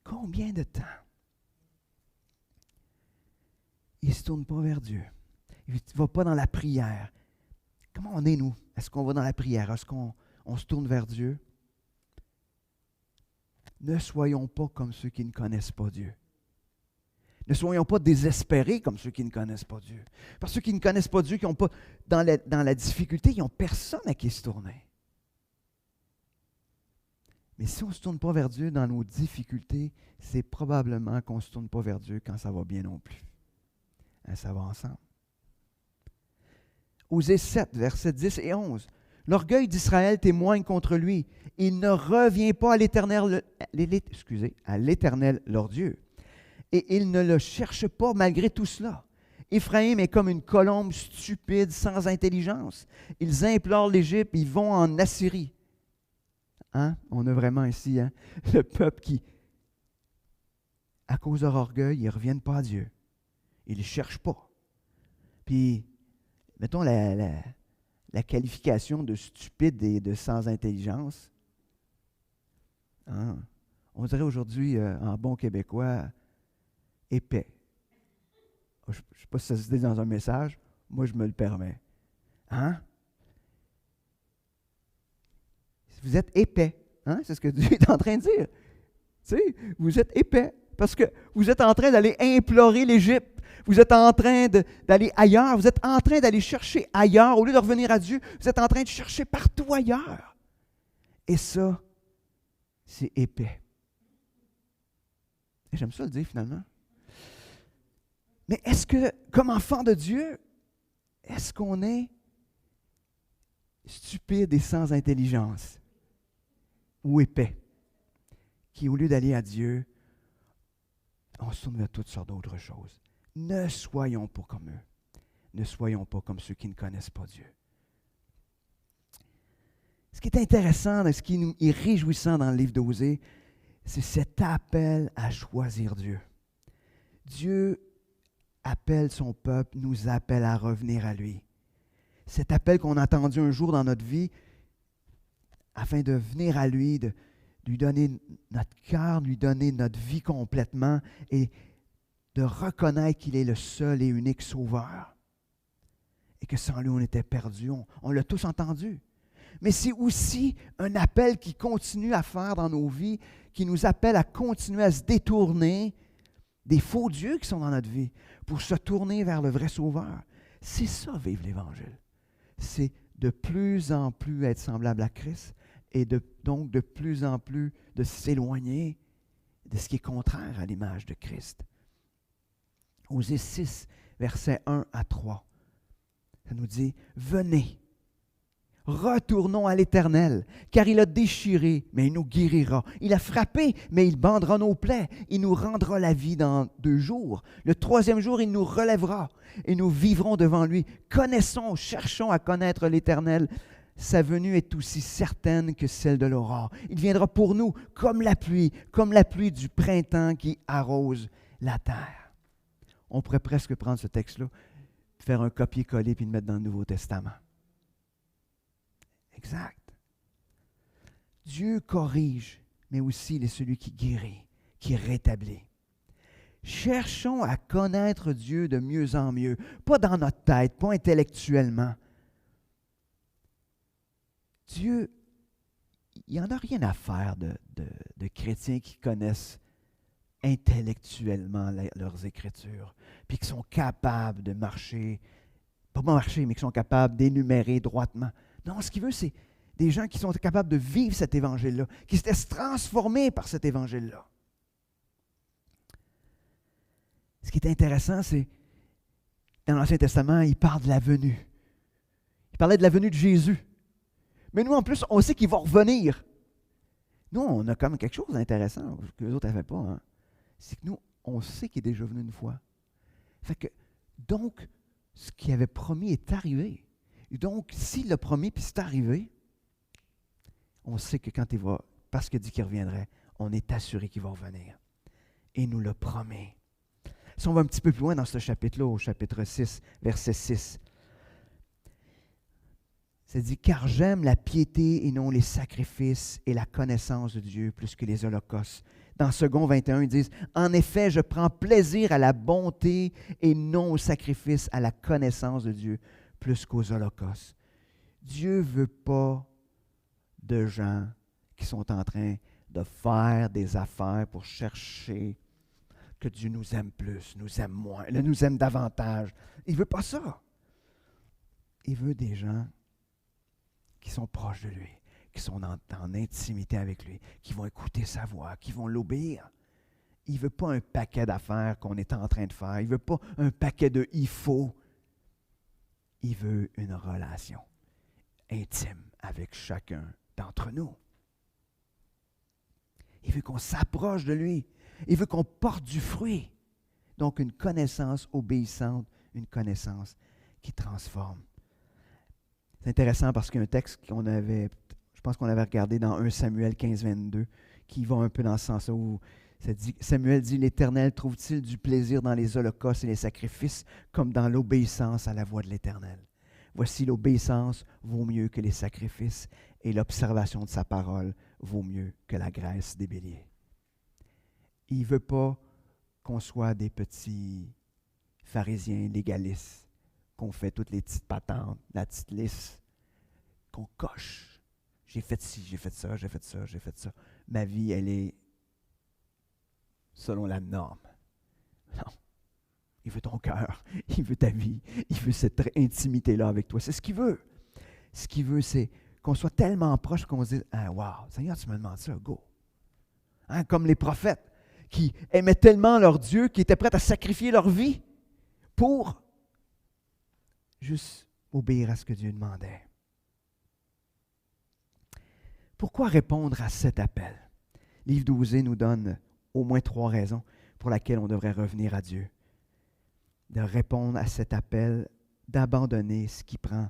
Combien de temps? Il ne se tourne pas vers Dieu. Il ne va pas dans la prière. Comment on est, nous? Est-ce qu'on va dans la prière? Est-ce qu'on se tourne vers Dieu? Ne soyons pas comme ceux qui ne connaissent pas Dieu. Ne soyons pas désespérés comme ceux qui ne connaissent pas Dieu. Parce que ceux qui ne connaissent pas Dieu, qui n'ont pas, dans la difficulté, ils n'ont personne à qui se tourner. Mais si on ne se tourne pas vers Dieu dans nos difficultés, c'est probablement qu'on ne se tourne pas vers Dieu quand ça va bien non plus. Hein, ça va ensemble. Osée 7, versets 10 et 11, L'orgueil d'Israël témoigne contre lui. Il ne revient pas à à l'Éternel leur Dieu. Et il ne le cherche pas malgré tout cela. Éphraïm est comme une colombe stupide, sans intelligence. Ils implorent l'Égypte, ils vont en Assyrie. Hein? On a vraiment ici le peuple qui, à cause de leur orgueil, ils ne reviennent pas à Dieu. Ils ne le cherchent pas. Puis, mettons la qualification de stupide et de sans intelligence. Hein? On dirait aujourd'hui, en bon québécois, épais. Je ne sais pas si ça se dit dans un message, moi je me le permets. Hein? Vous êtes épais. Hein? C'est ce que Dieu est en train de dire. Tu sais, vous êtes épais parce que vous êtes en train d'aller implorer l'Égypte. Vous êtes en train d'aller ailleurs. Vous êtes en train d'aller chercher ailleurs. Au lieu de revenir à Dieu, vous êtes en train de chercher partout ailleurs. Et ça, c'est épais. Et j'aime ça le dire finalement. Mais est-ce que, comme enfant de Dieu, est-ce qu'on est stupide et sans intelligence ou épais, qui au lieu d'aller à Dieu, on se tourne vers toutes sortes d'autres choses? Ne soyons pas comme eux. Ne soyons pas comme ceux qui ne connaissent pas Dieu. Ce qui est intéressant, ce qui est réjouissant dans le livre d'Osée, c'est cet appel à choisir Dieu. Dieu appelle son peuple, nous appelle à revenir à lui. Cet appel qu'on a entendu un jour dans notre vie, afin de venir à lui, de lui donner notre cœur, de lui donner notre vie complètement et de reconnaître qu'il est le seul et unique sauveur. Et que sans lui, on était perdus. On l'a tous entendu. Mais c'est aussi un appel qui continue à faire dans nos vies, qui nous appelle à continuer à se détourner des faux dieux qui sont dans notre vie pour se tourner vers le vrai Sauveur. C'est ça, vivre l'Évangile. C'est de plus en plus être semblable à Christ et donc de plus en plus de s'éloigner de ce qui est contraire à l'image de Christ. Osée 6, versets 1 à 3, ça nous dit « Venez, retournons à l'Éternel, car il a déchiré, mais il nous guérira. Il a frappé, mais il bandera nos plaies. Il nous rendra la vie dans 2 jours. Le 3e jour, il nous relèvera et nous vivrons devant lui. Connaissons, cherchons à connaître l'Éternel. Sa venue est aussi certaine que celle de l'aurore. Il viendra pour nous comme la pluie du printemps qui arrose la terre. » On pourrait presque prendre ce texte-là, faire un copier-coller puis le mettre dans le Nouveau Testament. Exact. Dieu corrige, mais aussi il est celui qui guérit, qui rétablit. Cherchons à connaître Dieu de mieux en mieux, pas dans notre tête, pas intellectuellement. Dieu, il n'y en a rien à faire de chrétiens qui connaissent intellectuellement leurs Écritures, puis qui sont capables de marcher, pas marcher, mais qui sont capables d'énumérer droitement. Non, ce qu'il veut, c'est des gens qui sont capables de vivre cet évangile-là, qui se laissent transformer par cet évangile-là. Ce qui est intéressant, c'est, dans l'Ancien Testament, il parle de la venue. Il parlait de la venue de Jésus. Mais nous, en plus, on sait qu'il va revenir. Nous, on a comme quelque chose d'intéressant que les autres n'avaient pas. Hein? C'est que nous, on sait qu'il est déjà venu une fois. Fait que, donc, ce qu'il avait promis est arrivé. Et donc, s'il l'a promis puis c'est arrivé, on sait que quand il va, parce qu'il dit qu'il reviendrait, on est assuré qu'il va revenir. Et il nous le promet. Si on va un petit peu plus loin dans ce chapitre-là, au chapitre 6, verset 6, ça dit « Car j'aime la piété et non les sacrifices et la connaissance de Dieu plus que les holocaustes. » Dans Second 21, ils disent « En effet, je prends plaisir à la bonté et non au sacrifice, à la connaissance de Dieu plus qu'aux holocaustes. » Dieu ne veut pas de gens qui sont en train de faire des affaires pour chercher que Dieu nous aime plus, nous aime moins, nous aime davantage. Il ne veut pas ça. Il veut des gens qui sont proches de lui, qui sont en intimité avec lui, qui vont écouter sa voix, qui vont l'obéir. Il ne veut pas un paquet d'affaires qu'on est en train de faire. Il ne veut pas un paquet de « il faut ». Il veut une relation. intime avec chacun d'entre nous. Il veut qu'on s'approche de lui. Il veut qu'on porte du fruit. Donc, une connaissance obéissante, une connaissance qui transforme. C'est intéressant parce qu'il y a un texte je pense qu'on avait regardé dans 1 Samuel 15, 22, qui va un peu dans ce sens-là, où Samuel dit « L'Éternel trouve-t-il du plaisir dans les holocaustes et les sacrifices, comme dans l'obéissance à la voix de l'Éternel? Voici l'obéissance vaut mieux que les sacrifices, et l'observation de sa parole vaut mieux que la graisse des béliers. » Il ne veut pas qu'on soit des petits pharisiens légalistes, qu'on fait toutes les petites patentes, la petite liste, qu'on coche. J'ai fait ci, j'ai fait ça, j'ai fait ça, j'ai fait ça. Ma vie, elle est selon la norme. Non. Il veut ton cœur, il veut ta vie, il veut cette intimité-là avec toi. C'est ce qu'il veut. Ce qu'il veut, c'est qu'on soit tellement proche qu'on se dise « Ah, wow, Seigneur, tu me demandes ça, go. » Hein, comme les prophètes qui aimaient tellement leur Dieu, qui étaient prêts à sacrifier leur vie pour juste obéir à ce que Dieu demandait. Pourquoi répondre à cet appel? Livre d'Osée nous donne au moins 3 raisons pour lesquelles on devrait revenir à Dieu. De répondre à cet appel, d'abandonner ce qui prend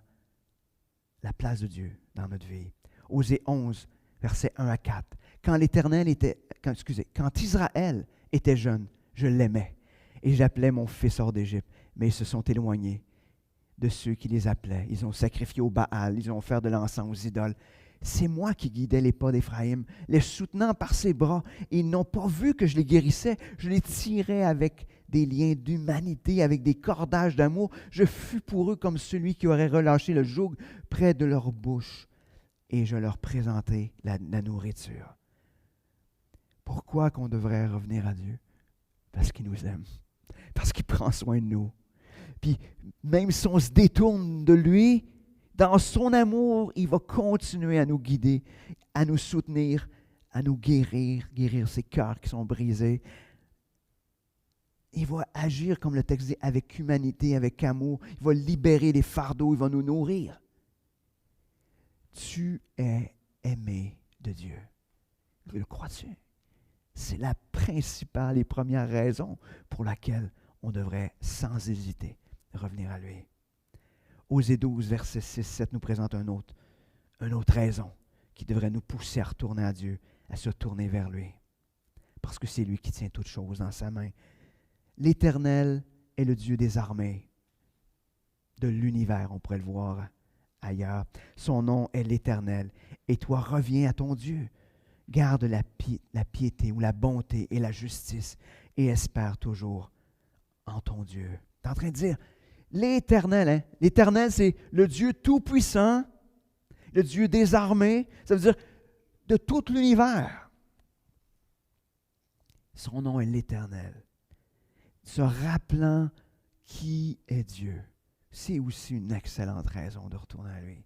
la place de Dieu dans notre vie. Osée 11, versets 1 à 4. Quand Israël était jeune, je l'aimais et j'appelais mon fils hors d'Égypte, mais ils se sont éloignés de ceux qui les appelaient. Ils ont sacrifié au Baal, ils ont offert de l'encens aux idoles. C'est moi qui guidais les pas d'Éphraïm, les soutenant par ses bras. Ils n'ont pas vu que je les guérissais. Je les tirais avec des liens d'humanité, avec des cordages d'amour. Je fus pour eux comme celui qui aurait relâché le joug près de leur bouche. Et je leur présentais la nourriture. Pourquoi qu'on devrait revenir à Dieu? Parce qu'il nous aime. Parce qu'il prend soin de nous. Puis même si on se détourne de lui, dans son amour, il va continuer à nous guider, à nous soutenir, à nous guérir ces cœurs qui sont brisés. Il va agir, comme le texte dit, avec humanité, avec amour. Il va libérer les fardeaux, il va nous nourrir. Tu es aimé de Dieu. Le crois-tu? C'est la principale et première raison pour laquelle on devrait, sans hésiter, revenir à lui. Osée 12, versets 6-7 nous présente une autre raison qui devrait nous pousser à retourner à Dieu, à se tourner vers lui. Parce que c'est lui qui tient toutes choses dans sa main. L'Éternel est le Dieu des armées, de l'univers, on pourrait le voir ailleurs. Son nom est l'Éternel. Et toi, reviens à ton Dieu. Garde la piété ou la bonté et la justice et espère toujours en ton Dieu. Tu es en train de dire, l'Éternel, hein? L'Éternel, c'est le Dieu tout-puissant, le Dieu des armées, ça veut dire de tout l'univers. Son nom est l'Éternel. Se rappelant qui est Dieu, c'est aussi une excellente raison de retourner à lui,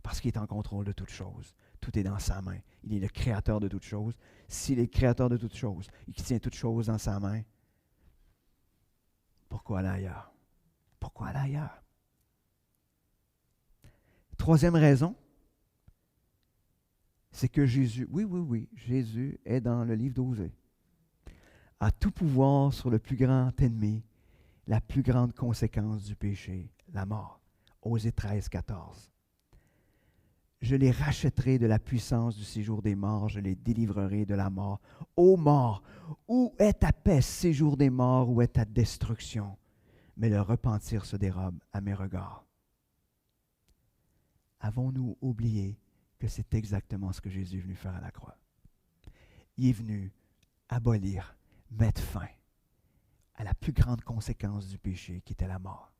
parce qu'il est en contrôle de toutes choses. Tout est dans sa main. Il est le créateur de toutes choses. S'il est le créateur de toutes choses et qu'il tient toutes choses dans sa main, pourquoi aller ailleurs? Pourquoi aller ailleurs? Troisième raison, c'est que Jésus, oui, Jésus est dans le livre d'Osée, a tout pouvoir sur le plus grand ennemi, la plus grande conséquence du péché, la mort. Osée 13, 14. Je les rachèterai de la puissance du séjour des morts, je les délivrerai de la mort. Ô mort, où est ta paix, séjour des morts, où est ta destruction? Mais le repentir se dérobe à mes regards. Avons-nous oublié que c'est exactement ce que Jésus est venu faire à la croix? Il est venu abolir, mettre fin à la plus grande conséquence du péché qui était la mort.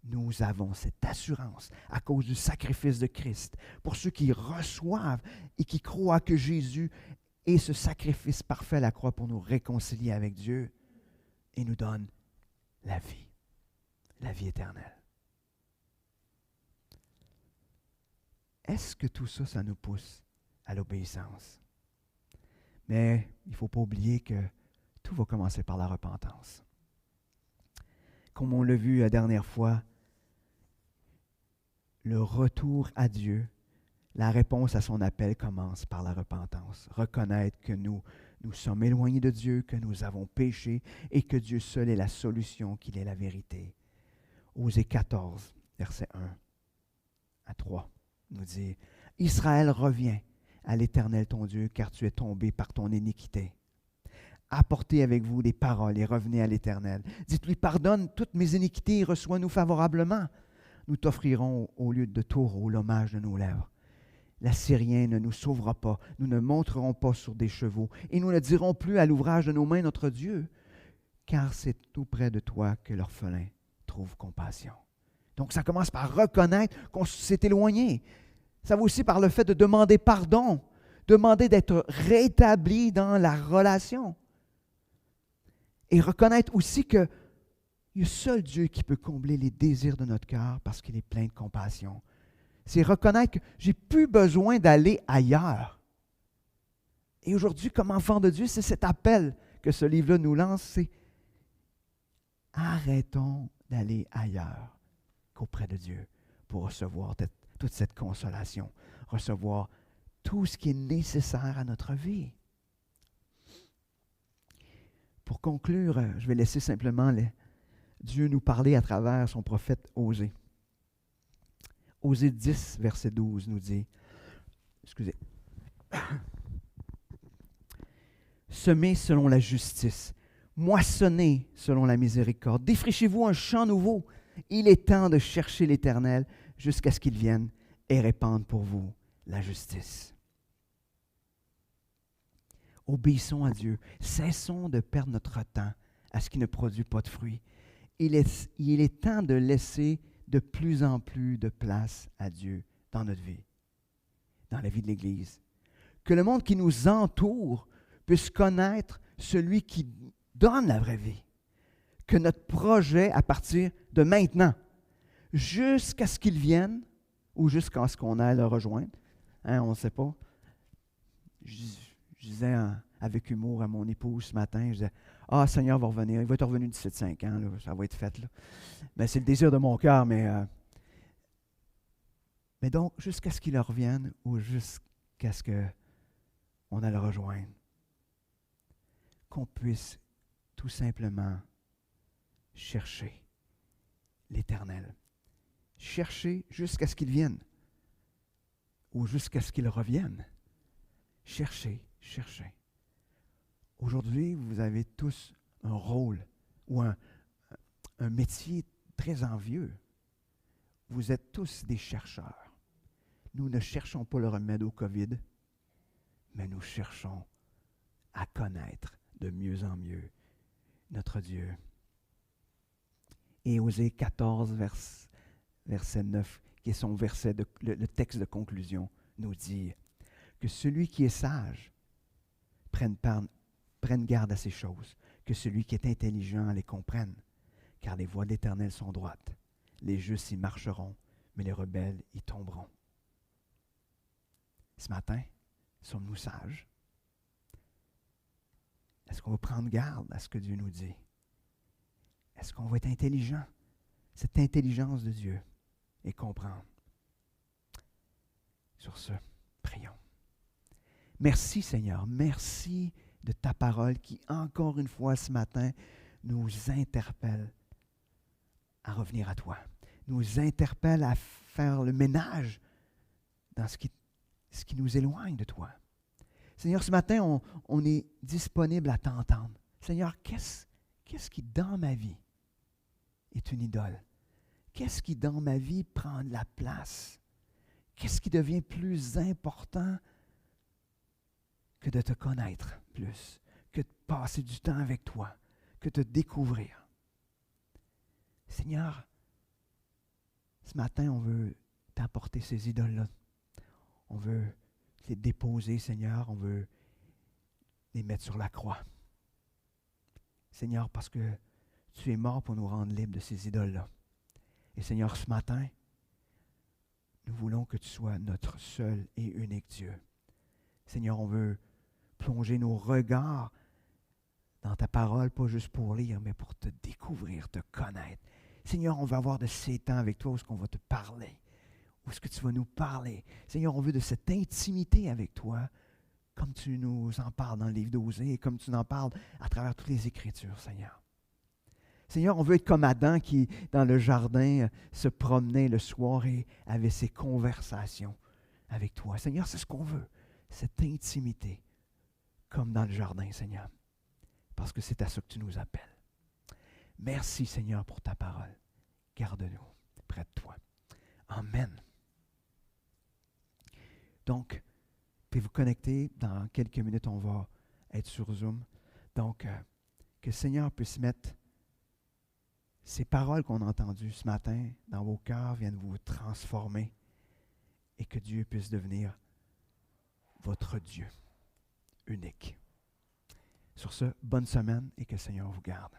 Nous avons cette assurance à cause du sacrifice de Christ. Pour ceux qui reçoivent et qui croient que Jésus est ce sacrifice parfait à la croix pour nous réconcilier avec Dieu et nous donne la vie éternelle. Est-ce que tout ça, ça nous pousse à l'obéissance? Mais il ne faut pas oublier que tout va commencer par la repentance. Comme on l'a vu la dernière fois, le retour à Dieu, la réponse à son appel commence par la repentance. Reconnaître que nous sommes éloignés de Dieu, que nous avons péché et que Dieu seul est la solution, qu'il est la vérité. Osée 14, versets 1 à 3, nous dit « Israël, reviens à l'Éternel ton Dieu, car tu es tombé par ton iniquité. Apportez avec vous des paroles et revenez à l'Éternel. Dites-lui, pardonne toutes mes iniquités et reçois-nous favorablement. Nous t'offrirons au lieu de taureau l'hommage de nos lèvres. L'Assyrien ne nous sauvera pas, nous ne monterons pas sur des chevaux, et nous ne dirons plus à l'ouvrage de nos mains notre Dieu, car c'est tout près de toi que l'orphelin trouve compassion. » Donc ça commence par reconnaître qu'on s'est éloigné. Ça va aussi par le fait de demander pardon, demander d'être rétabli dans la relation. Et reconnaître aussi que il y a seul Dieu qui peut combler les désirs de notre cœur parce qu'il est plein de compassion. C'est reconnaître que j'ai plus besoin d'aller ailleurs. Et aujourd'hui, comme enfant de Dieu, c'est cet appel que ce livre-là nous lance, c'est arrêtons d'aller ailleurs qu'auprès de Dieu pour recevoir toute cette consolation, recevoir tout ce qui est nécessaire à notre vie. Pour conclure, je vais laisser simplement Dieu nous parler à travers son prophète Osée. Osée 10, verset 12 nous dit, semez selon la justice, moissonnez selon la miséricorde, défrichez-vous un champ nouveau. Il est temps de chercher l'Éternel jusqu'à ce qu'il vienne et répande pour vous la justice. Obéissons à Dieu. Cessons de perdre notre temps à ce qui ne produit pas de fruits. Il est temps de laisser de plus en plus de place à Dieu dans notre vie, dans la vie de l'Église. Que le monde qui nous entoure puisse connaître celui qui donne la vraie vie. Que notre projet, à partir de maintenant, jusqu'à ce qu'il vienne, ou jusqu'à ce qu'on aille le rejoindre, on ne sait pas. Je disais avec humour à mon épouse ce matin, je disais, « Ah, Seigneur va revenir, il va être revenu d'ici 5 ans, là, ça va être fait. » Mais c'est le désir de mon cœur, mais donc, jusqu'à ce qu'il revienne ou jusqu'à ce qu'on aille le rejoindre, qu'on puisse tout simplement chercher l'Éternel. Chercher jusqu'à ce qu'il vienne ou jusqu'à ce qu'il revienne. Cherchez. Aujourd'hui, vous avez tous un rôle ou un métier très envieux. Vous êtes tous des chercheurs. Nous ne cherchons pas le remède au COVID, mais nous cherchons à connaître de mieux en mieux notre Dieu. Et Osée 14, verset 9, qui est son verset, le texte de conclusion, nous dit que celui qui est sage prenne garde à ces choses, que celui qui est intelligent les comprenne, car les voies de l'Éternel sont droites. Les justes y marcheront, mais les rebelles y tomberont. Ce matin, sommes-nous sages? Est-ce qu'on va prendre garde à ce que Dieu nous dit? Est-ce qu'on va être intelligent? Cette intelligence de Dieu et comprendre. Sur ce, prions. Merci Seigneur, merci de ta parole qui, encore une fois ce matin, nous interpelle à revenir à toi. Nous interpelle à faire le ménage dans ce qui nous éloigne de toi. Seigneur, ce matin, on est disponible à t'entendre. Seigneur, qu'est-ce qui dans ma vie est une idole? Qu'est-ce qui dans ma vie prend de la place? Qu'est-ce qui devient plus important que de te connaître plus, que de passer du temps avec toi, que de te découvrir? Seigneur, ce matin, on veut t'apporter ces idoles-là. On veut les déposer, Seigneur. On veut les mettre sur la croix. Seigneur, parce que tu es mort pour nous rendre libres de ces idoles-là. Et Seigneur, ce matin, nous voulons que tu sois notre seul et unique Dieu. Seigneur, on veut plonger nos regards dans ta parole, pas juste pour lire, mais pour te découvrir, te connaître. Seigneur, on va avoir de ces temps avec toi où on va te parler, Où est-ce que tu vas nous parler? Seigneur, on veut de cette intimité avec toi, comme tu nous en parles dans le livre d'Osée, et comme tu en parles à travers toutes les Écritures, Seigneur. Seigneur, on veut être comme Adam qui, dans le jardin, se promenait le soir et avait ses conversations avec toi. Seigneur, c'est ce qu'on veut, cette intimité, comme dans le jardin, Seigneur, parce que c'est à ça que tu nous appelles. Merci, Seigneur, pour ta parole. Garde-nous près de toi. Amen. Donc, puis vous connecter, dans quelques minutes, on va être sur Zoom. Donc, que le Seigneur puisse mettre ces paroles qu'on a entendues ce matin dans vos cœurs, viennent vous transformer et que Dieu puisse devenir votre Dieu unique. Sur ce, bonne semaine et que le Seigneur vous garde.